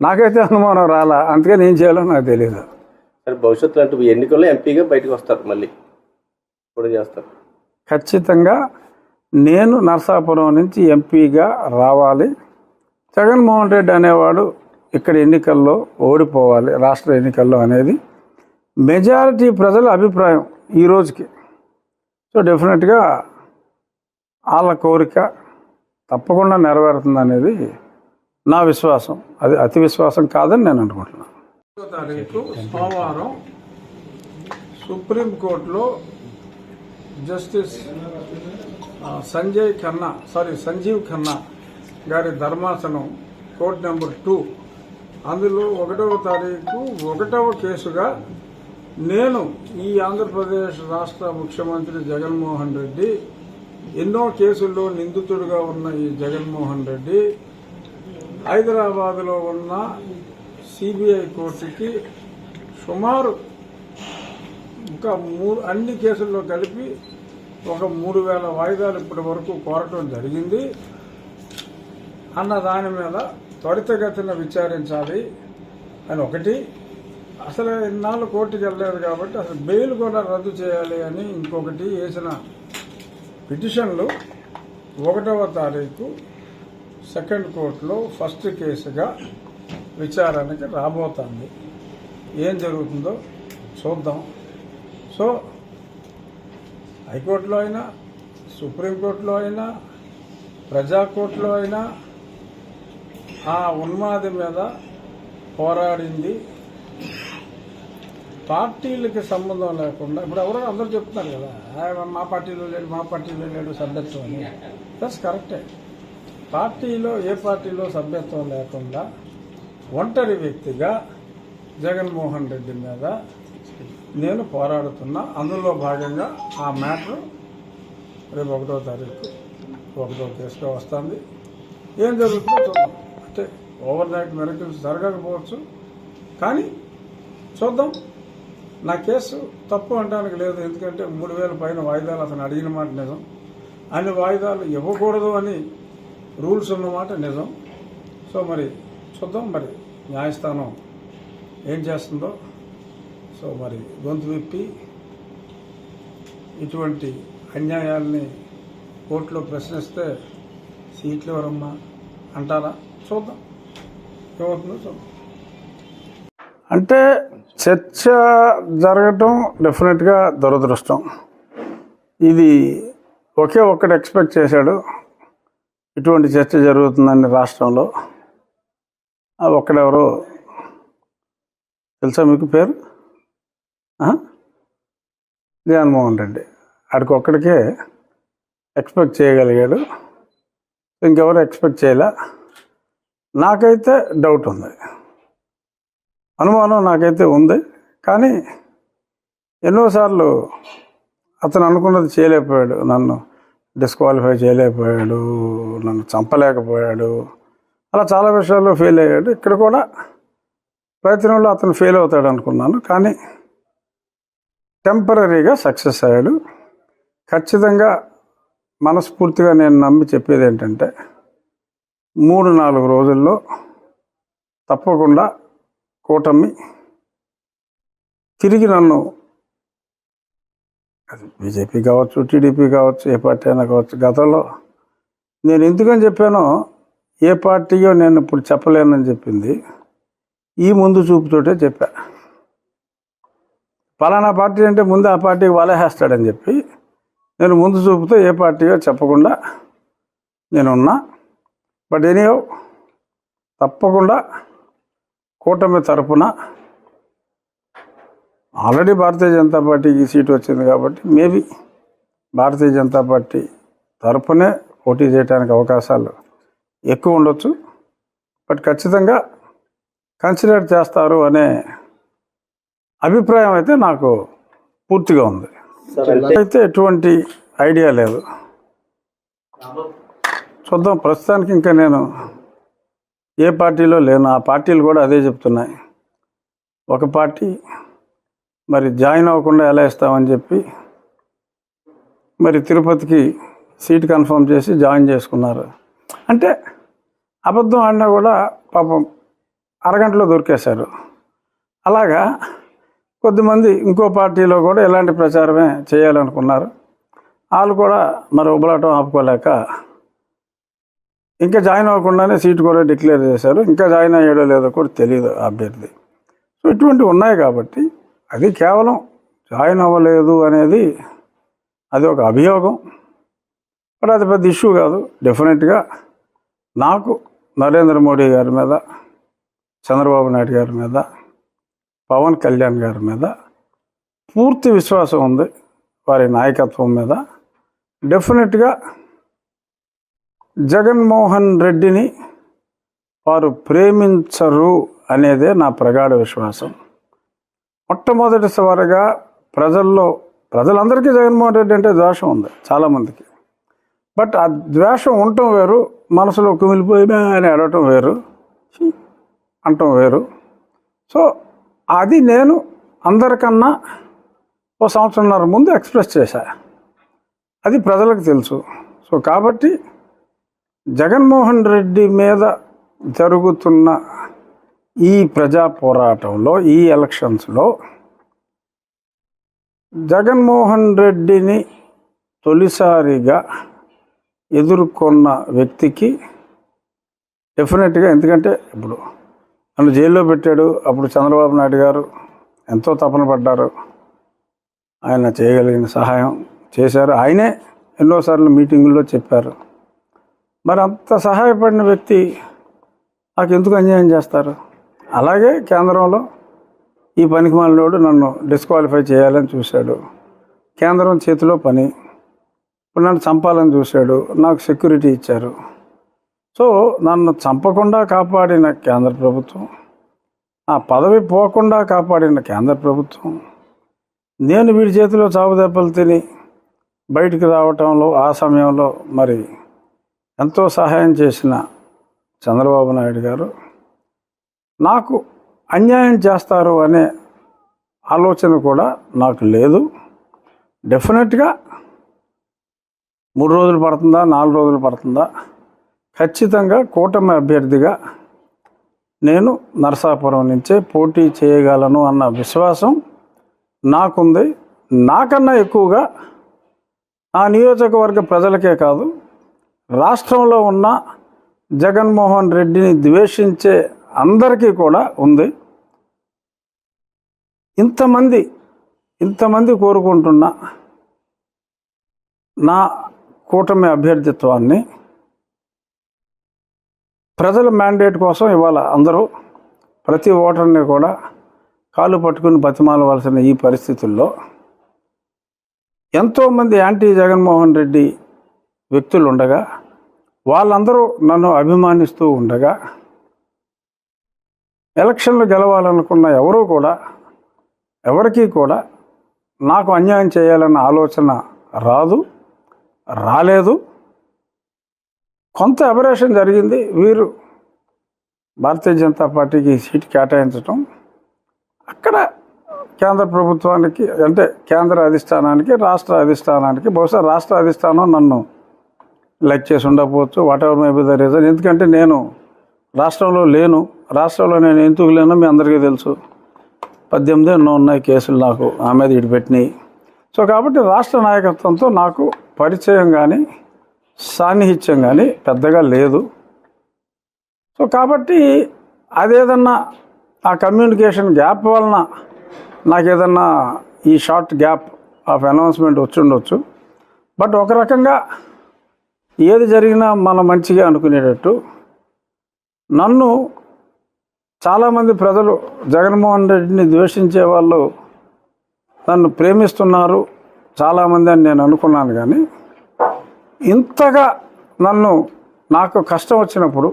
నాకైతే అనుమానం రాలా, అందుకే నేను చేయాలో నాకు తెలియదు. సరే భవిష్యత్తులో అంటే ఎన్నికల్లో ఎంపీగా బయటకు వస్తారు, మళ్ళీ కూడా చేస్తారు. ఖచ్చితంగా నేను నరసాపురం నుంచి ఎంపీగా రావాలి. జగన్మోహన్ రెడ్డి అనేవాడు ఇక్కడ ఎన్నికల్లో ఓడిపోవాలి, రాష్ట్ర ఎన్నికల్లో అనేది మెజారిటీ ప్రజల అభిప్రాయం ఈ రోజుకి. సో డెఫినెట్గా వాళ్ళ కోరిక తప్పకుండా నెరవేరుతుంది అనేది నా విశ్వాసం. అది అతి విశ్వాసం కాదని నేను అనుకుంటున్నాను. 1వ తారీఖు సోమవారం సుప్రీంకోర్టులో జస్టిస్ సంజీవ్ ఖన్నా గారి ధర్మాసనం కోర్టు నెంబర్ 2 అందులో 1వ తారీఖు 1వ కేసుగా నేను ఈ ఆంధ్రప్రదేశ్ రాష్ట్ర ముఖ్యమంత్రి జగన్మోహన్ రెడ్డి, ఎన్నో కేసుల్లో నిందితుడిగా ఉన్న ఈ జగన్మోహన్ రెడ్డి హైదరాబాద్లో ఉన్న సిబిఐ కోర్టుకి సుమారు ఇంకా అన్ని కేసుల్లో కలిపి ఒక 3000 వాయిదాలు ఇప్పటి వరకు కోరటం జరిగింది అన్న దాని మీద త్వరితగతిన విచారించాలి అని ఒకటి. అసలు ఇన్నాళ్ళు కోర్టుకి వెళ్ళలేదు కాబట్టి అసలు బెయిల్ కూడా రద్దు చేయాలి అని ఇంకొకటి వేసిన పిటిషన్లు 1వ తారీఖు సెకండ్ కోర్టులో ఫస్ట్ కేసుగా విచారణకి రాబోతుంది. ఏం జరుగుతుందో చూద్దాం. సో హైకోర్టులో అయినా, సుప్రీంకోర్టులో అయినా, ప్రజాకోర్టులో అయినా ఆ ఉన్మాది మీద పోరాడింది పార్టీలకి సంబంధం లేకుండా. ఇప్పుడు ఎవరో అందరూ చెప్తున్నారు కదా, మా పార్టీలో లేడు సభ్యత్వం అని. ప్లస్ కరెక్టే, పార్టీలో ఏ పార్టీలో సభ్యత్వం లేకుండా ఒంటరి వ్యక్తిగా జగన్మోహన్ రెడ్డి మీద నేను పోరాడుతున్నా. అందులో భాగంగా ఆ మ్యాటర్ రేపు 1వ తారీఖు 1వ కేసుగా వస్తుంది. ఏం జరుగుతుందో చూద్దాం. అంటే ఓవర్ నైట్ మిరకిల్స్ జరగకపోవచ్చు, కానీ చూద్దాం. నా కేసు తప్పు అనడానికి లేదు, ఎందుకంటే 3000 పైన వాయిదాలు అతను అడిగిన మాట నిజం. అన్ని వాయిదాలు ఇవ్వకూడదు అని రూల్స్ ఉన్నమాట నిజం. సో మరి చూద్దాం, మరి న్యాయస్థానం ఏం చేస్తుందో. సో మరి గొంతు విప్పి ఇటువంటి అన్యాయాల్ని కోర్టులో ప్రశ్నిస్తే సీట్లు ఎవరమ్మా అంటారా? చూద్దాం ఏమవుతుందో చూద్దాం. అంటే చర్చ జరగటం డెఫినెట్గా దురదృష్టం. ఇది ఒక్కడు ఎక్స్పెక్ట్ చేశాడు ఇటువంటి చర్చ జరుగుతుందని రాష్ట్రంలో. ఒక్కడెవరో తెలుసా మీకు? పేరు జగన్మోహన్ రెడ్డి. ఆడికి ఒక్కడికే ఎక్స్పెక్ట్ చేయగలిగాడు, ఇంకెవరు ఎక్స్పెక్ట్ చేయలే. నాకైతే డౌట్ ఉంది, అనుమానం నాకైతే ఉంది. కానీ ఎన్నోసార్లు అతను అనుకున్నది చేయలేకపోయాడు. నన్ను డిస్క్వాలిఫై చేయలేకపోయాడు, నన్ను చంపలేకపోయాడు, అలా చాలా విషయాల్లో ఫెయిల్ అయ్యాడు. ఇక్కడ కూడా ప్రయత్నంలో అతను ఫెయిల్ అవుతాడు అనుకున్నాను, కానీ టెంపరీగా సక్సెస్ అయ్యాడు. ఖచ్చితంగా మనస్ఫూర్తిగా నేను నమ్మి చెప్పేది ఏంటంటే 3-4 రోజుల్లో తప్పకుండా కూటమి తిరిగి నన్ను, అది బీజేపీ కావచ్చు, టీడీపీ కావచ్చు, ఏ పార్టీ అయినా కావచ్చు, గతంలో నేను ఎందుకని చెప్పానో, ఏ పార్టీయో నేను ఇప్పుడు చెప్పలేనని చెప్పింది ఈ ముందు చూపుతోటే చెప్పా. పలానా పార్టీ అంటే ముందు ఆ పార్టీకి వలేసేస్తాడని చెప్పి నేను ముందు చూపుతో ఏ పార్టీయో చెప్పకుండా నేనున్నా. బట్ ఎనీహౌ తప్పకుండా కూటమి తరపున ఆల్రెడీ భారతీయ జనతా పార్టీకి సీటు వచ్చింది కాబట్టి మేబీ భారతీయ జనతా పార్టీ తరపునే పోటీ చేయడానికి అవకాశాలు ఎక్కువ ఉండొచ్చు. బట్ ఖచ్చితంగా కన్సిడర్ చేస్తారు అనే అభిప్రాయం అయితే నాకు పూర్తిగా ఉంది. అయితే ఎటువంటి ఐడియా లేదు, చూద్దాం. ప్రస్తుతానికి ఇంకా నేను ఏ పార్టీలో లేను. ఆ పార్టీలు కూడా అదే చెప్తున్నాయి. ఒక పార్టీ మరి జాయిన్ అవ్వకుండా ఎలా ఇస్తామని చెప్పి మరి తిరుపతికి సీట్ కన్ఫర్మ్ చేసి జాయిన్ చేసుకున్నారు. అంటే అబద్ధం ఆడినా కూడా పాపం అరగంటలో దొరికేశారు. అలాగా కొద్దిమంది ఇంకో పార్టీలో కూడా ఇలాంటి ప్రచారమే చేయాలనుకున్నారు. వాళ్ళు కూడా మరి ఉబలాటం ఆపుకోలేక ఇంకా జాయిన్ అవ్వకుండానే సీటు కూడా డిక్లేర్ చేశారు. ఇంకా జాయిన్ అయ్యాడో లేదో కూడా తెలియదు అభ్యర్థి. సో ఇటువంటివి ఉన్నాయి కాబట్టి అది కేవలం జాయిన్ అవ్వలేదు అనేది అది ఒక అభియోగం, బట్ అది పెద్ద ఇష్యూ కాదు. డెఫినెట్గా నాకు నరేంద్ర మోడీ గారి మీద, చంద్రబాబు నాయుడు గారి మీద, పవన్ కళ్యాణ్ గారి మీద పూర్తి విశ్వాసం ఉంది. వారి నాయకత్వం మీద డెఫినెట్గా జగన్మోహన్ రెడ్డిని వారు ప్రేమించరు అనేదే నా ప్రగాఢ విశ్వాసం. మొట్టమొదటిసారిగా ప్రజలందరికీ జగన్మోహన్ రెడ్డి అంటే ద్వేషం ఉంది చాలామందికి. బట్ ఆ ద్వేషం ఉండటం వేరు, మనసులో కుమిలిపోయినా అని అడగటం వేరు, అంటం వేరు. సో అది నేను అందరికన్నా ఓ సంవత్సరంన్నర ముందు ఎక్స్ప్రెస్ చేశా. అది ప్రజలకు తెలుసు. సో కాబట్టి జగన్మోహన్ రెడ్డి మీద జరుగుతున్న ఈ ప్రజా పోరాటంలో, ఈ ఎలక్షన్స్లో జగన్మోహన్ రెడ్డిని తొలిసారిగా ఎదుర్కొన్న వ్యక్తికి డెఫినెట్గా, ఎందుకంటే ఇప్పుడు నన్ను జైల్లో పెట్టాడు, అప్పుడు చంద్రబాబు నాయుడు గారు ఎంతో తపన పడ్డారు, ఆయన చేయగలిగిన సహాయం చేశారు. ఆయనే ఎన్నోసార్లు మీటింగుల్లో చెప్పారు. మరి అంత సహాయపడిన వ్యక్తి నాకు ఎందుకు అన్యాయం చేస్తారు? అలాగే కేంద్రంలో ఈ పనికిమాలినోడు నన్ను డిస్క్వాలిఫై చేయాలని చూశాడు. కేంద్రం చేతిలో పని, ఇప్పుడు నన్ను చంపాలని చూశాడు, నాకు సెక్యూరిటీ ఇచ్చారు. సో నన్ను చంపకుండా కాపాడిన కేంద్ర ప్రభుత్వం, ఆ పదవి పోకుండా కాపాడిన కేంద్ర ప్రభుత్వం, నేను వీడి చేతిలో చావు దెబ్బలు తిని బయటికి రావటంలో ఆ సమయంలో మరి ఎంతో సహాయం చేసిన చంద్రబాబు నాయుడు గారు నాకు అన్యాయం చేస్తారు అనే ఆలోచన కూడా నాకు లేదు. డెఫినెట్గా 3 రోజులు పడుతుందా, 4 రోజులు పడుతుందా, ఖచ్చితంగా కూటమి అభ్యర్థిగా నేను నరసాపురం నుంచే పోటీ చేయగలను అన్న విశ్వాసం నాకుంది. నాకన్నా ఎక్కువగా ఆ నియోజకవర్గ ప్రజలకే కాదు, రాష్ట్రంలో ఉన్న జగన్మోహన్ రెడ్డిని ద్వేషించే అందరికీ కూడా ఉంది. ఇంతమంది కోరుకుంటున్న నా కూటమి అభ్యర్థిత్వాన్ని ప్రజల మ్యాండేట్ కోసం ఇవాళ అందరూ ప్రతి ఓటర్ని కూడా కాళ్ళు పట్టుకుని బతిమాలవలసిన ఈ పరిస్థితుల్లో ఎంతోమంది యాంటీ జగన్మోహన్ రెడ్డి వ్యక్తులు ఉండగా, వాళ్ళందరూ నన్ను అభిమానిస్తూ ఉండగా, ఎలక్షన్లు గెలవాలనుకున్న ఎవరికీ కూడా నాకు అన్యాయం చేయాలన్న ఆలోచన రాలేదు. కొంత అబరేషన్ జరిగింది. వీరు భారతీయ జనతా పార్టీకి సీటు కేటాయించటం, అక్కడ కేంద్ర ప్రభుత్వానికి అంటే కేంద్ర అధిష్టానానికి, రాష్ట్ర అధిష్టానానికి, బహుశా రాష్ట్ర అధిష్టానం నన్ను లైక్ చేసి ఉండకపోవచ్చు, what ever may be the reason. ఎందుకంటే నేను రాష్ట్రంలో లేను. రాష్ట్రంలో నేను ఎందుకు లేనో మీ అందరికీ తెలుసు. 18 ఎన్నో ఉన్నాయి కేసులు నాకు ఆ మీద ఇడిపెట్టినాయి. సో కాబట్టి రాష్ట్ర నాయకత్వంతో నాకు పరిచయం కానీ సాన్నిహిత్యం కానీ పెద్దగా లేదు. సో కాబట్టి అదేదన్నా ఆ కమ్యూనికేషన్ గ్యాప్ వలన నాకు ఏదన్నా ఈ షార్ట్ గ్యాప్ ఆఫ్ అనౌన్స్మెంట్ వచ్చుండొచ్చు. బట్ ఒక రకంగా ఏది జరిగినా మన మంచిగా అనుకునేటట్టు నన్ను చాలామంది ప్రజలు, జగన్మోహన్ రెడ్డిని ద్వేషించే వాళ్ళు నన్ను ప్రేమిస్తున్నారు చాలామంది అని నేను అనుకున్నాను. కానీ ఇంతగా నాకు కష్టం వచ్చినప్పుడు